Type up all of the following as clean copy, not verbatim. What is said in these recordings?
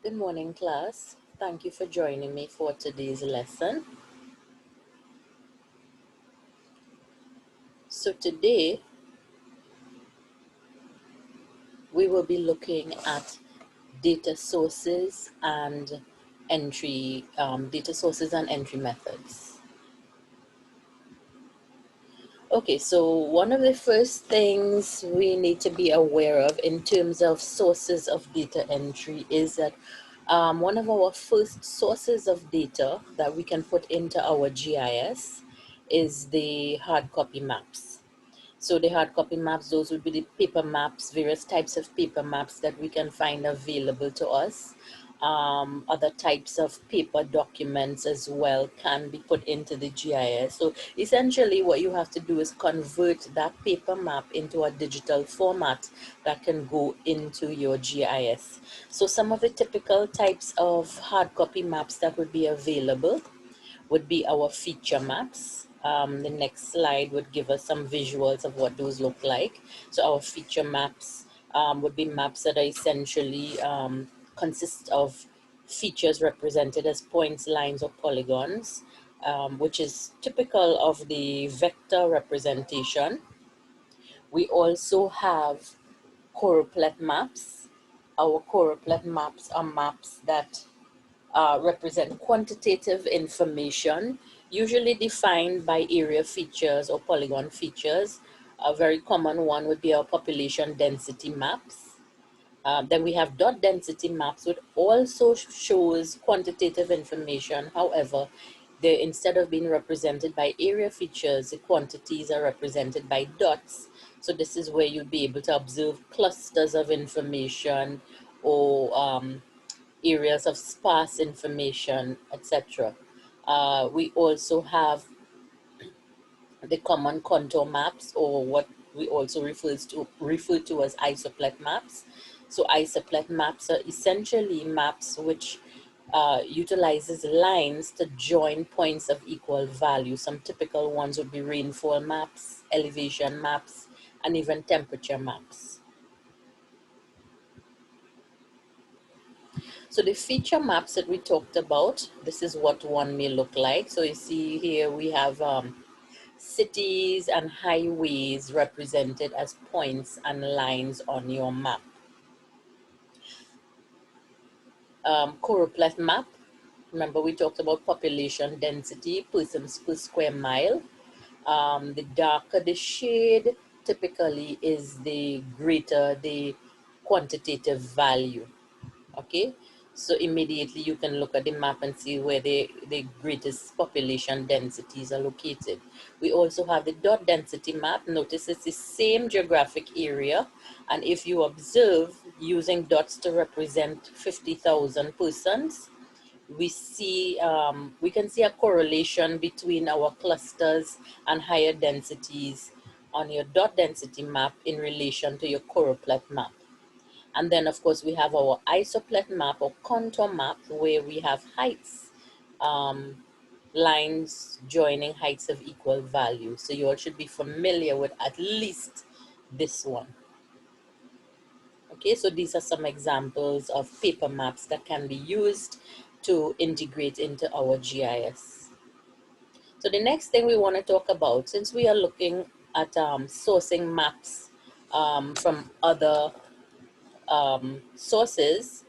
Good morning, class. Thank you for joining me for today's lesson. So today we will be looking at data sources and entry methods. Okay, so one of the first things we need to be aware of in terms of sources of data entry is that one of our first sources of data that we can put into our GIS is the hard copy maps. So the hard copy maps, those would be the paper maps, various types of paper maps that we can find available to us. Other types of paper documents as well can be put into the GIS. So essentially what you have to do is convert that paper map into a digital format that can go into your GIS. So some of the typical types of hard copy maps that would be available would be our feature maps. The next slide would give us some visuals of what those look like. So our feature maps would be maps that are essentially consist of features represented as points, lines, or polygons, which is typical of the vector representation. We also have choropleth maps. Our choropleth maps are maps that represent quantitative information, usually defined by area features or polygon features. A very common one would be our population density maps. Then we have dot density maps, which also shows quantitative information. However, they, instead of being represented by area features, the quantities are represented by dots. So this is where you'll be able to observe clusters of information or areas of sparse information, etc. We also have the common contour maps, or what we also refer to as isoplet maps. So isoplet maps are essentially maps which utilizes lines to join points of equal value. Some typical ones would be rainfall maps, elevation maps, and even temperature maps. So the feature maps that we talked about, this is what one may look like. So you see here we have cities and highways represented as points and lines on your map. Choropleth map, remember we talked about population density, persons per square mile. The darker the shade typically is the greater the quantitative value. Okay, so immediately you can look at the map and see where the greatest population densities are located. We also have the dot density map. Notice it's the same geographic area, and if you observe using dots to represent 50,000 persons, we can see a correlation between our clusters and higher densities on your dot density map in relation to your choropleth map. And then, of course, we have our isoplet map or contour map where we have heights, lines joining heights of equal value. So you all should be familiar with at least this one. Okay, so these are some examples of paper maps that can be used to integrate into our GIS. So the next thing we want to talk about, since we are looking at sourcing maps from other sources,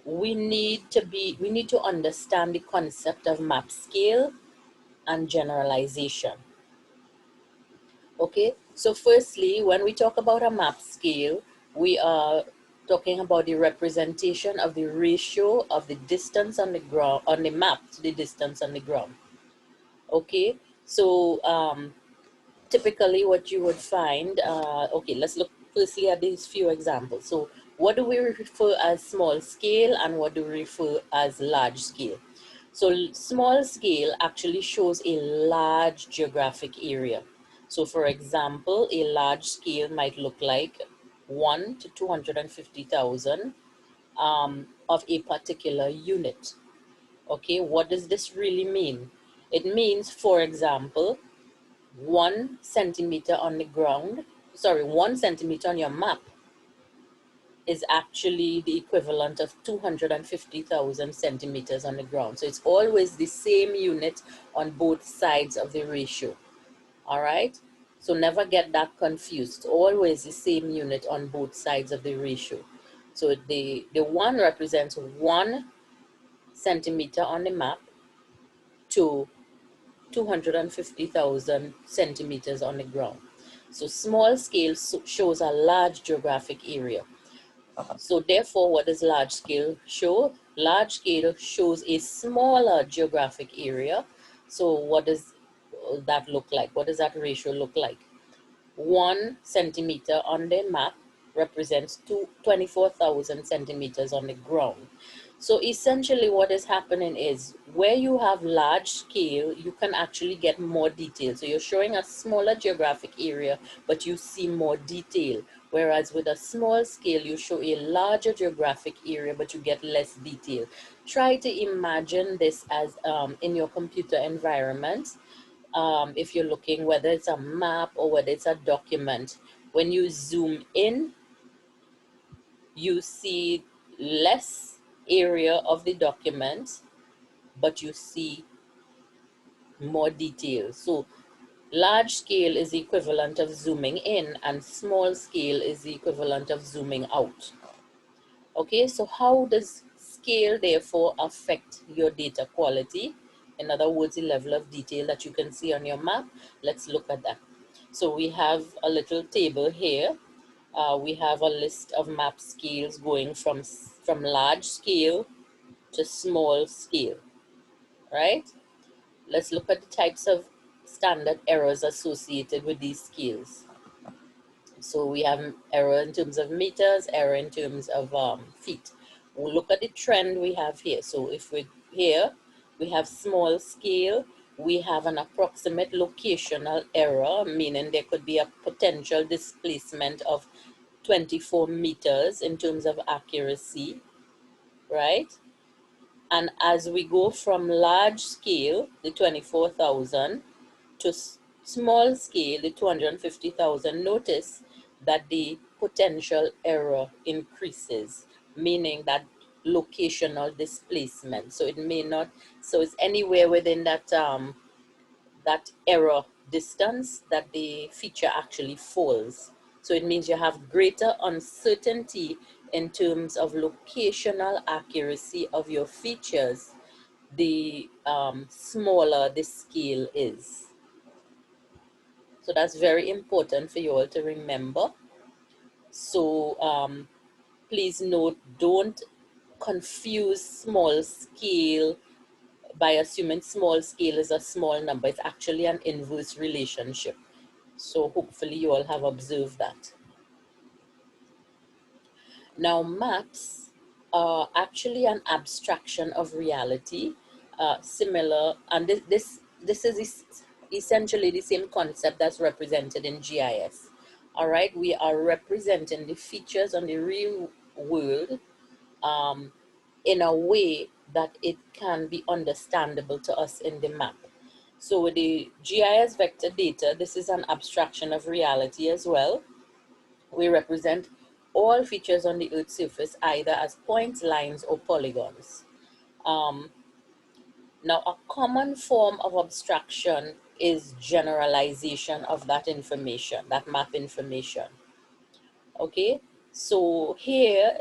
we need to understand the concept of map scale and generalization. Okay, so firstly, when we talk about a map scale, we are talking about the representation of the ratio of the distance on the ground on the map to the distance on the ground. Okay, so typically what you would find, okay, let's look firstly at these few examples. So what do we refer as small scale and what do we refer as large scale? So small scale actually shows a large geographic area. So for example, a large scale might look like 1 to 250,000 of a particular unit. Okay, what does this really mean? It means, for example, 1 centimeter on the ground, sorry, 1 centimeter on your map is actually the equivalent of 250,000 centimeters on the ground. So it's always the same unit on both sides of the ratio. All right. So never get that confused. It's always the same unit on both sides of the ratio. So the one represents 1 centimeter on the map to 250,000 centimeters on the ground. So small scale shows a large geographic area. So therefore, what does large scale show? Large scale shows a smaller geographic area. So what does that look like? What does that ratio look like? 1 centimeter on the map represents 24,000 centimeters on the ground. So essentially what is happening is where you have large scale, you can actually get more detail. So you're showing a smaller geographic area, but you see more detail. Whereas with a small scale, you show a larger geographic area, but you get less detail. Try to imagine this as in your computer environment. If you're looking, whether it's a map or whether it's a document, when you zoom in, you see less area of the document, but you see more detail. So large scale is the equivalent of zooming in, and small scale is the equivalent of zooming out. Okay, so how does scale therefore affect your data quality? In other words, the level of detail that you can see on your map. Let's look at that. So we have a little table here. We have a list of map scales going from large scale to small scale, right? Let's look at the types of standard errors associated with these scales. So we have error in terms of meters, error in terms of feet. We'll look at the trend we have here. So if we here, we have small scale, we have an approximate locational error, meaning there could be a potential displacement of 24 meters in terms of accuracy, right? And as we go from large scale, the 24,000, to small scale, the 250,000, notice that the potential error increases, meaning that locational displacement. So it may not, so it's anywhere within that that error distance that the feature actually falls. So it means you have greater uncertainty in terms of locational accuracy of your features, the smaller the scale is. So that's very important for you all to remember. So please note, don't confuse small scale by assuming small scale is a small number. It's actually an inverse relationship. So hopefully you all have observed that. Now maps are actually an abstraction of reality, similar, and this is essentially the same concept that's represented in GIS. All right, we are representing the features on the real world in a way that it can be understandable to us in the map. So with the GIS vector data, this is an abstraction of reality as well. We represent all features on the Earth's surface either as points, lines, or polygons. Now, a common form of abstraction is generalization of that information, that map information. Okay, so here,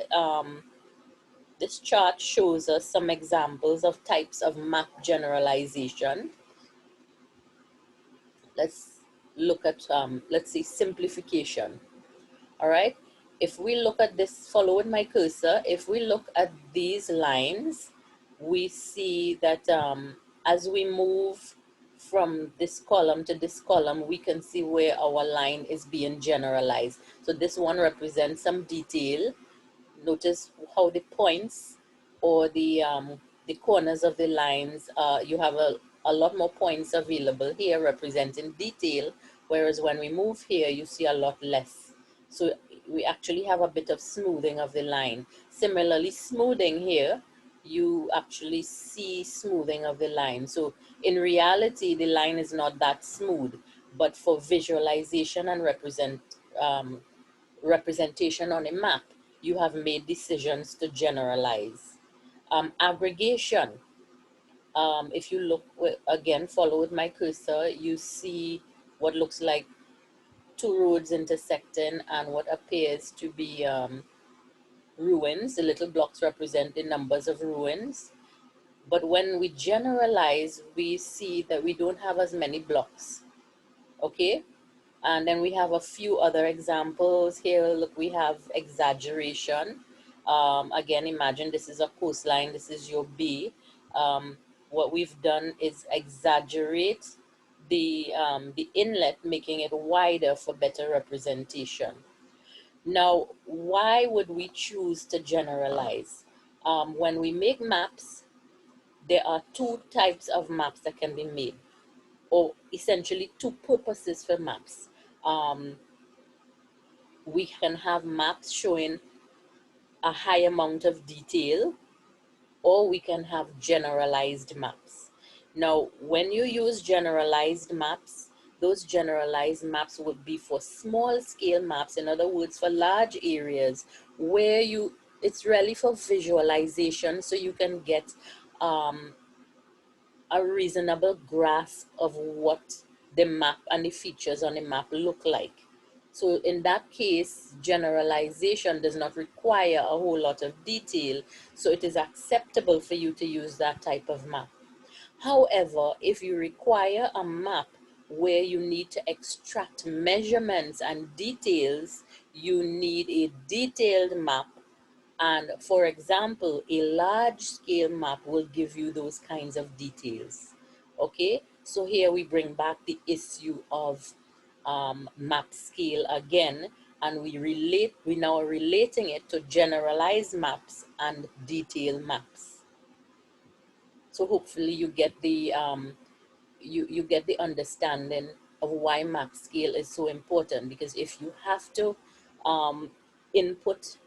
this chart shows us some examples of types of map generalization. Let's look at, let's see, simplification. All right, if we look at this, follow with my cursor, if we look at these lines, we see that as we move from this column to this column, we can see where our line is being generalized. So this one represents some detail. Notice how the points or the corners of the lines, you have a lot more points available here representing detail, whereas when we move here, you see a lot less. So we actually have a bit of smoothing of the line. Similarly, smoothing here, you actually see smoothing of the line. So in reality, the line is not that smooth, but for visualization and representation on a map, you have made decisions to generalize. Aggregation. If you look again, follow with my cursor, you see what looks like two roads intersecting and what appears to be ruins. The little blocks represent the numbers of ruins. But when we generalize, we see that we don't have as many blocks. Okay? And then we have a few other examples here. Look, we have exaggeration. Again, imagine this is a coastline, this is your bay. What we've done is exaggerate the inlet, making it wider for better representation. Now, why would we choose to generalize? When we make maps, there are two types of maps that can be made, or essentially two purposes for maps. Um, we can have maps showing a high amount of detail, or we can have generalized maps. Now, when you use generalized maps, those generalized maps would be for small scale maps, in other words, for large areas where it's really for visualization, so you can get um, a reasonable grasp of what the map and the features on the map look like. So in that case, generalization does not require a whole lot of detail, so it is acceptable for you to use that type of map. However, if you require a map where you need to extract measurements and details, you need a detailed map. And for example, a large scale map will give you those kinds of details. Okay, so here we bring back the issue of map scale again, and we now are relating it to generalized maps and detailed maps. So hopefully you get the you get the understanding of why map scale is so important, because if you have to input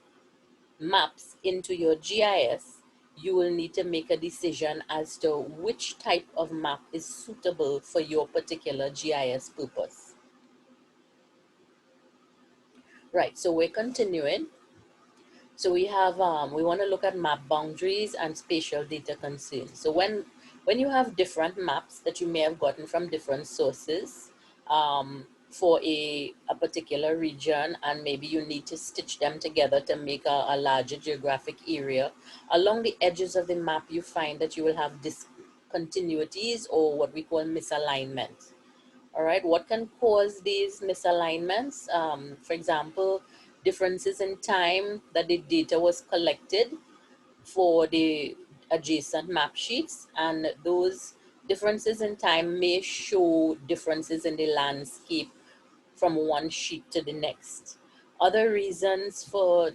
maps into your GIS, you will need to make a decision as to which type of map is suitable for your particular GIS purpose. Right, so we're continuing. So we have, we want to look at map boundaries and spatial data concerns. So when you have different maps that you may have gotten from different sources for a particular region, and maybe you need to stitch them together to make a larger geographic area, along the edges of the map, you find that you will have discontinuities, or what we call misalignment. All right, what can cause these misalignments? For example, differences in time that the data was collected for the adjacent map sheets, and those differences in time may show differences in the landscape from one sheet to the next. Other reasons for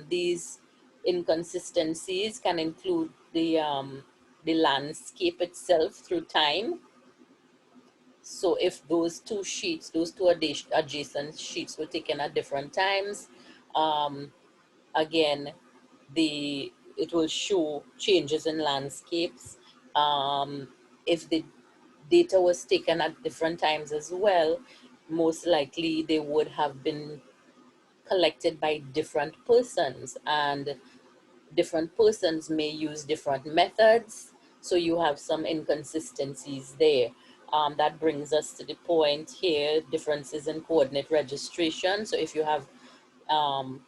these inconsistencies can include the landscape itself through time. So if those two sheets, those two adjacent sheets were taken at different times, um, again, it will show changes in landscapes. If the data was taken at different times as well, most likely they would have been collected by different persons, and different persons may use different methods, so you have some inconsistencies there. That brings us to the point here, differences in coordinate registration. So if you have um,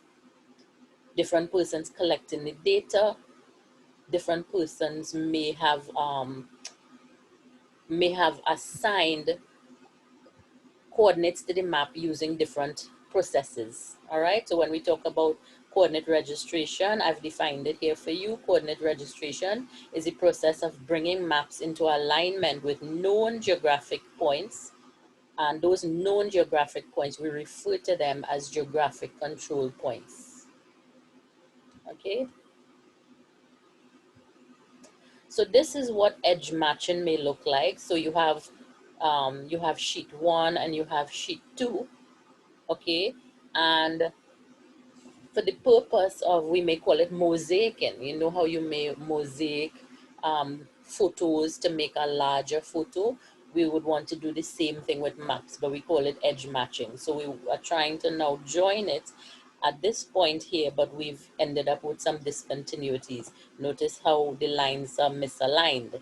different persons collecting the data, different persons may have assigned coordinates to the map using different processes. All right, so when we talk about coordinate registration, I've defined it here for you. Coordinate registration is the process of bringing maps into alignment with known geographic points, and those known geographic points, we refer to them as geographic control points. Okay, so this is what edge matching may look like. So you have sheet 1 and you have sheet 2. Okay, and for the purpose of, we may call it mosaicing. You know how you may mosaic photos to make a larger photo? We would want to do the same thing with maps, but we call it edge matching. So we are trying to now join it at this point here, but we've ended up with some discontinuities. Notice how the lines are misaligned.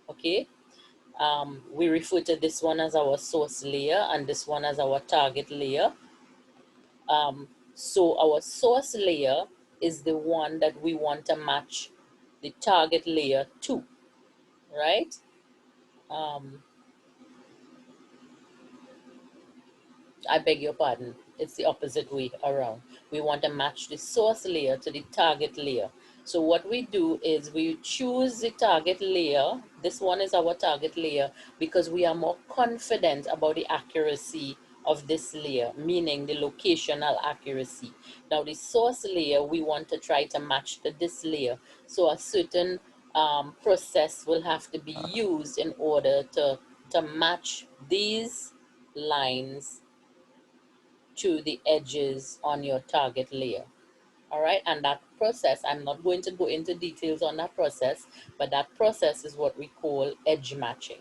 Okay, we refer to this one as our source layer and this one as our target layer. So our source layer is the one that we want to match the target layer to, right? Um, I beg your pardon, it's the opposite way around. We want to match the source layer to the target layer. So what we do is we choose the target layer. This one is our target layer because we are more confident about the accuracy of this layer, meaning the locational accuracy. Now the source layer, we want to try to match to this layer. So a certain process will have to be used in order to match these lines to the edges on your target layer. All right, and that process, I'm not going to go into details on that process, but that process is what we call edge matching.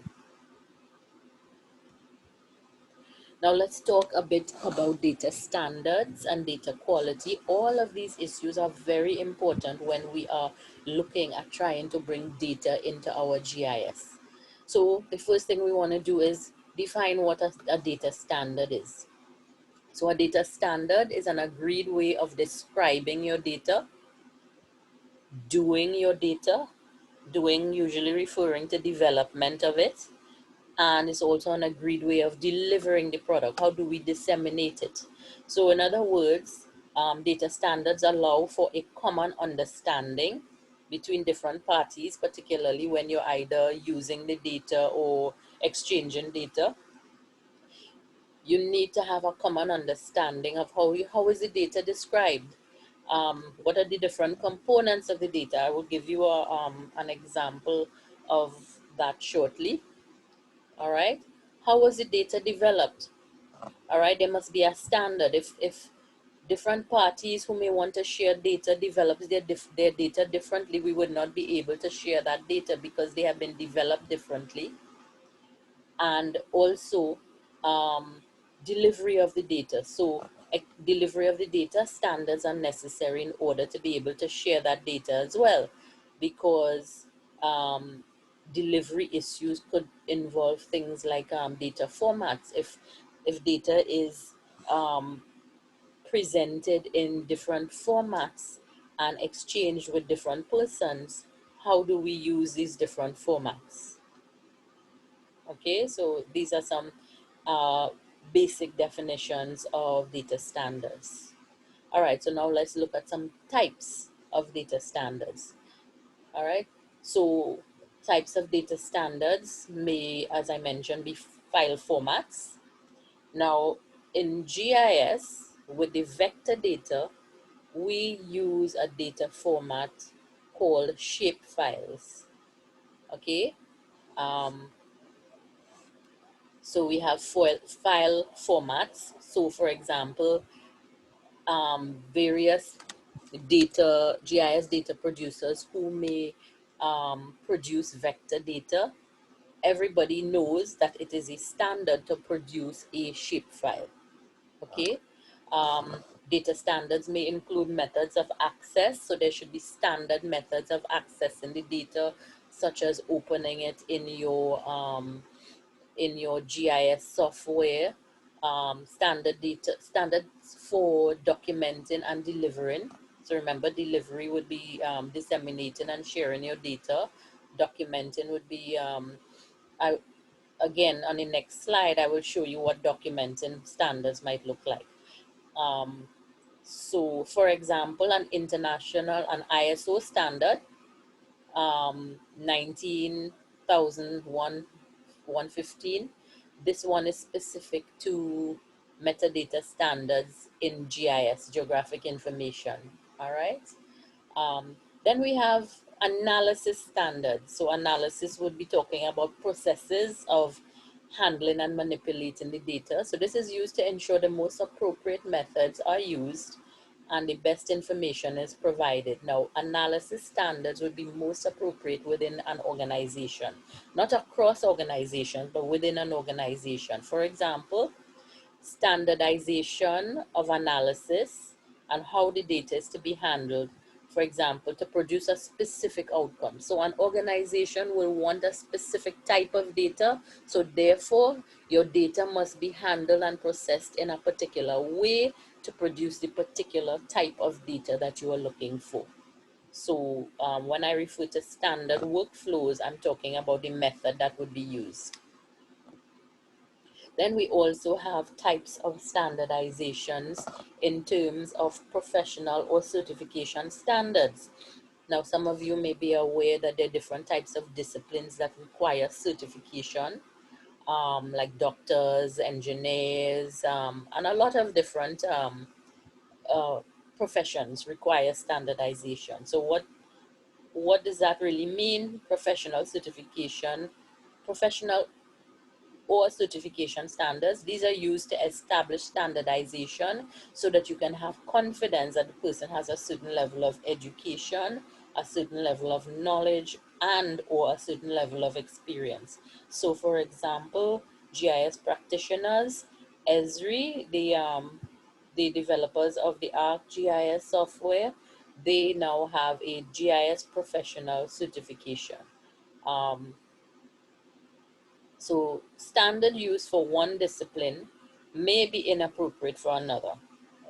Now let's talk a bit about data standards and data quality. All of these issues are very important when we are looking at trying to bring data into our GIS. So the first thing we want to do is define what a data standard is. So a data standard is an agreed way of describing your data, doing your data, doing usually referring to development of it, and it's also an agreed way of delivering the product. How do we disseminate it? So in other words, data standards allow for a common understanding between different parties, particularly when you're either using the data or exchanging data. You need to have a common understanding of how is the data described. What are the different components of the data? I will give you an example of that shortly. All right. How was the data developed? All right. There must be a standard. If different parties who may want to share data develops their data differently, we would not be able to share that data because they have been developed differently. And also delivery of the data. So delivery of the data standards are necessary in order to be able to share that data as well, because delivery issues could involve things like data formats. If data is presented in different formats and exchanged with different persons, how do we use these different formats? Okay, so these are some uh, basic definitions of data standards. All right, so now let's look at some types of data standards. All right, so types of data standards may, as I mentioned, be file formats. Now, in GIS, with the vector data, we use a data format called shape files. Okay, um, so we have file formats. So for example, various GIS data producers who may produce vector data, everybody knows that it is a standard to produce a shapefile. Okay. Data standards may include methods of access. So there should be standard methods of accessing the data, such as opening it in your GIS software, standards for documenting and delivering. So remember, delivery would be disseminating and sharing your data. Documenting would be, again, on the next slide, I will show you what documenting standards might look like. So for example, an international, an ISO standard, 19,115. This one is specific to metadata standards in GIS, geographic information. All right. Then we have analysis standards. So analysis would be talking about processes of handling and manipulating the data. So this is used to ensure the most appropriate methods are used and the best information is provided. Now, analysis standards would be most appropriate within an organization, not across organizations, but within an organization. For example, standardization of analysis and how the data is to be handled, for example, to produce a specific outcome. So an organization will want a specific type of data, so therefore your data must be handled and processed in a particular way to produce the particular type of data that you are looking for. So when I refer to standard workflows, I'm talking about the method that would be used. Then we also have types of standardizations in terms of professional or certification standards. Now, some of you may be aware that there are different types of disciplines that require certification, like doctors, engineers, and a lot of different uh, professions require standardization. So what does that really mean? Professional certification, professional or certification standards. These are used to establish standardization so that you can have confidence that the person has a certain level of education, a certain level of knowledge, and or a certain level of experience. So for example, GIS practitioners, Esri, the developers of the ArcGIS software, they now have a GIS professional certification. Um, so standard use for one discipline may be inappropriate for another,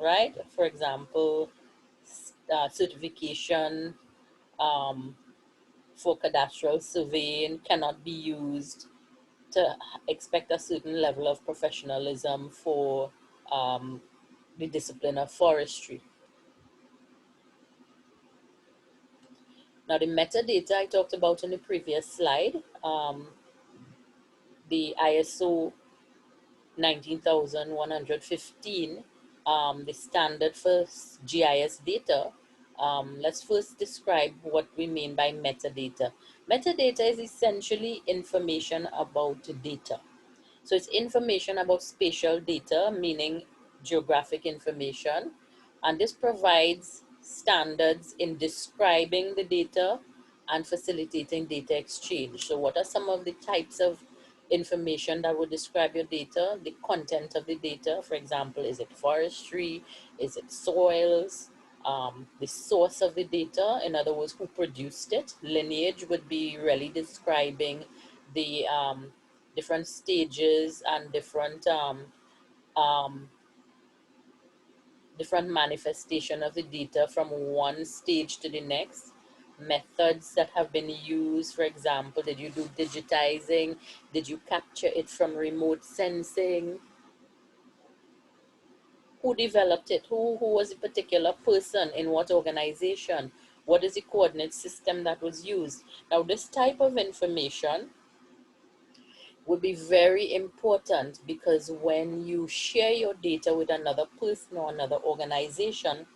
right? For example, certification um, for cadastral surveying cannot be used to expect a certain level of professionalism for um, the discipline of forestry. Now, the metadata I talked about in the previous slide, the ISO 19,115, the standard for GIS data. Let's first describe what we mean by metadata. Metadata is essentially information about data. So it's information about spatial data, meaning geographic information, and this provides standards in describing the data and facilitating data exchange. So what are some of the types of information that would describe your data? The content of the data, for example, is it forestry? Is it soils? The source of the data, in other words, who produced it. Lineage would be really describing the different stages and um, different manifestation of the data from one stage to the next. Methods that have been used, for example, did you do digitizing? Did you capture it from remote sensing? Who developed it? Who was a particular person in what organization? What is the coordinate system that was used? Now, this type of information would be very important because when you share your data with another person or another organization,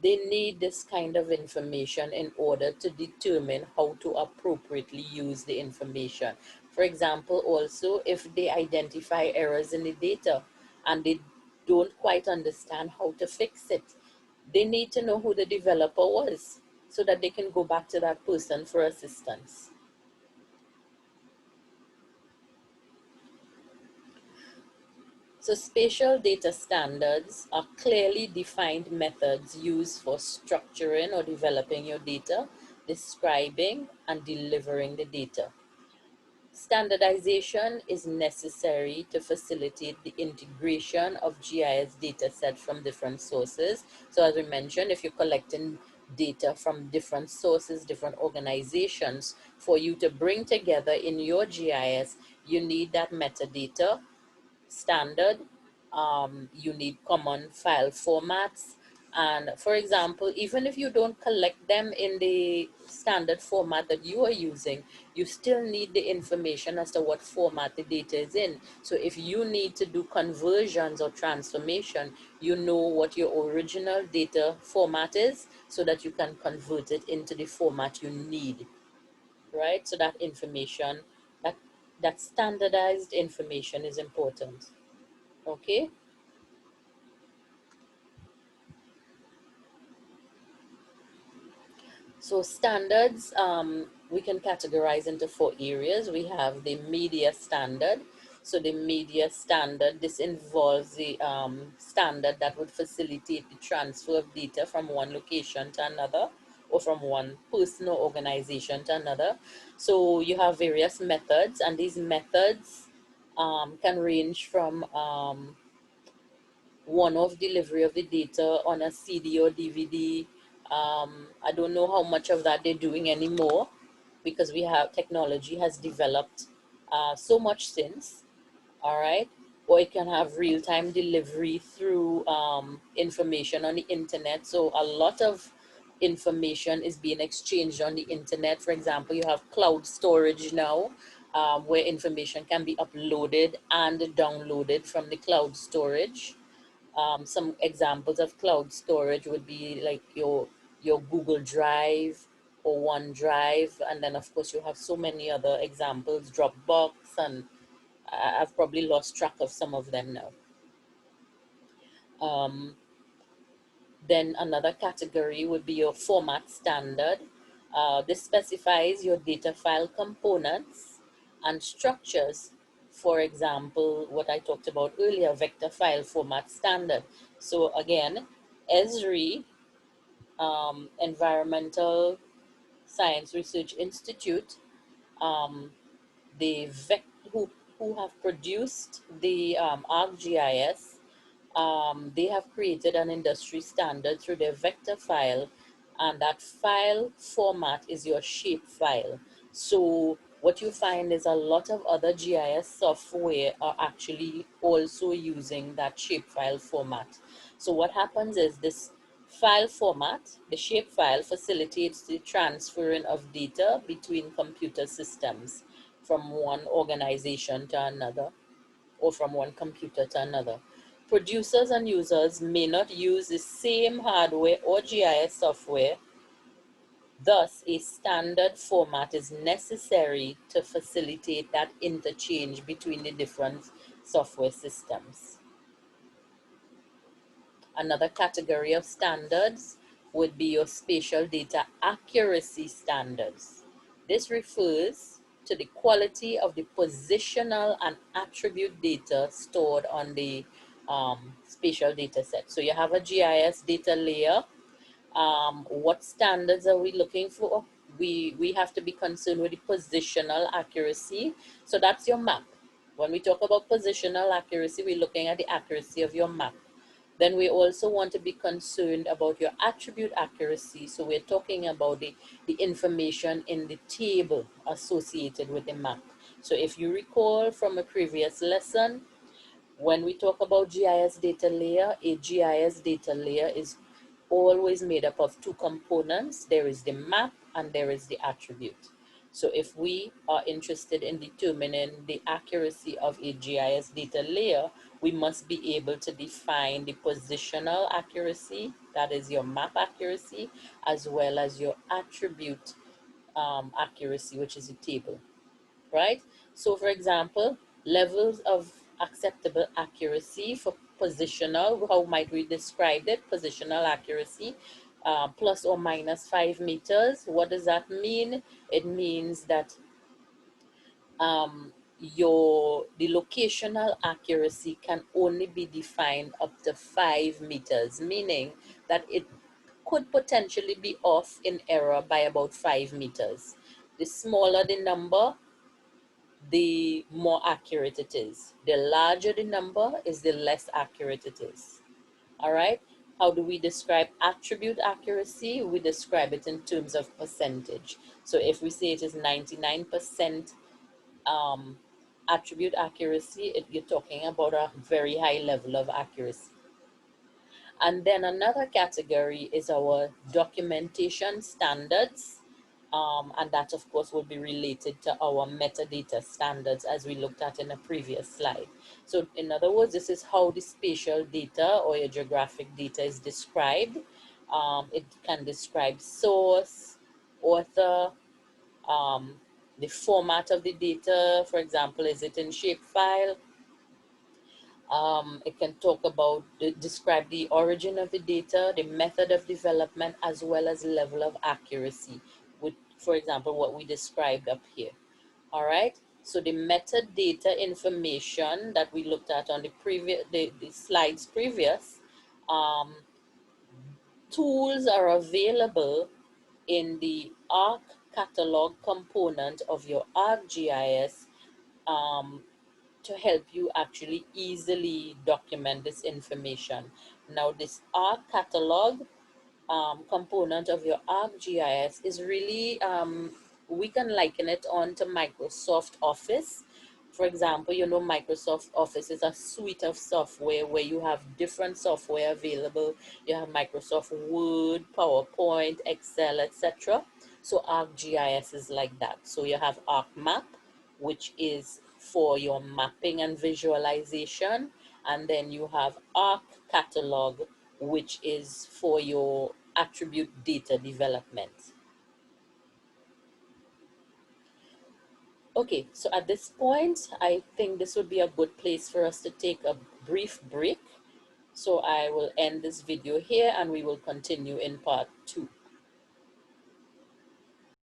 they need this kind of information in order to determine how to appropriately use the information. For example, also, if they identify errors in the data and they don't quite understand how to fix it, they need to know who the developer was so that they can go back to that person for assistance. So spatial data standards are clearly defined methods used for structuring or developing your data, describing and delivering the data. Standardization is necessary to facilitate the integration of GIS data set from different sources. So as we mentioned, if you're collecting data from different sources, different organizations, for you to bring together in your GIS, you need that metadata standard. You need common file formats. And for example, even if you don't collect them in the standard format that you are using, you still need the information as to what format the data is in. So if you need to do conversions or transformation, you know what your original data format is so that you can convert it into the format you need, right? So that information, that, that standardized information is important. Okay, so standards, we can categorize into four areas. We have the media standard. So the media standard, this involves the standard that would facilitate the transfer of data from one location to another, or from one person or organization to another. So you have various methods, and these methods can range from one-off delivery of the data on a CD or DVD. I don't know how much of that they're doing anymore, because we have technology has developed so much since. All right. Or it can have real-time delivery through information on the internet. So a lot of information is being exchanged on the internet. For example, you have cloud storage now, where information can be uploaded and downloaded from the cloud storage. Some examples of cloud storage would be like your Google Drive or OneDrive, and then of course you have so many other examples, Dropbox, and I've probably lost track of some of them now. Um, then another category would be your format standard. This specifies your data file components and structures. For example, what I talked about earlier, vector file format standard. So again, ESRI, Environmental Science Research Institute, um, the who have produced the ArcGIS, they have created an industry standard through their vector file, and that file format is your shape file. So what you find is a lot of other GIS software are actually also using that shape file format. So what happens is this file format, the shape file, facilitates the transferring of data between computer systems from one organization to another, or from one computer to another. Producers and users may not use the same hardware or GIS software. Thus, a standard format is necessary to facilitate that interchange between the different software systems. Another category of standards would be your spatial data accuracy standards. This refers to the quality of the positional and attribute data stored on the spatial data set. So you have a GIS data layer. What standards are we looking for? We have to be concerned with the positional accuracy. So that's your map. When we talk about positional accuracy, we're looking at the accuracy of your map. Then we also want to be concerned about your attribute accuracy. So we're talking about the information in the table associated with the map. So if you recall from a previous lesson, when we talk about GIS data layer, a GIS data layer is always made up of two components. There is the map and there is the attribute. So if we are interested in determining the accuracy of a GIS data layer, we must be able to define the positional accuracy, that is your map accuracy, as well as your attribute accuracy, which is a table, right? So for example, levels of acceptable accuracy for positional, how might we describe it? Positional accuracy, plus or minus 5 meters. What does that mean? It means that the locational accuracy can only be defined up to 5 meters, meaning that it could potentially be off in error by about 5 meters. The smaller the number, the more accurate it is. The larger the number is, the less accurate it is. All right. How do we describe attribute accuracy? We describe it in terms of percentage. So if we say it is 99% attribute accuracy, you're talking about a very high level of accuracy. And then another category is our documentation standards. And that, of course, will be related to our metadata standards as we looked at in a previous slide. So in other words, this is how the spatial data or your geographic data is described. It can describe source, author, um, the format of the data. For example, is it in shapefile? It can talk about, describe the origin of the data, the method of development, as well as level of accuracy, with, for example, what we described up here. All right. So the metadata information that we looked at on the slides previous, um, tools are available in the ARC catalog component of your ArcGIS, um, to help you actually easily document this information. Now, this ARC catalog component of your ArcGIS is really, we can liken it on to Microsoft Office. For example, Microsoft Office is a suite of software where you have different software available. You have Microsoft Word, PowerPoint, Excel, etc. So ArcGIS is like that. So you have ArcMap, which is for your mapping and visualization, and then you have Arc Catalog, which is for your attribute data development. Okay, so at this point, I think this would be a good place for us to take a brief break. So I will end this video here and we will continue in part 2.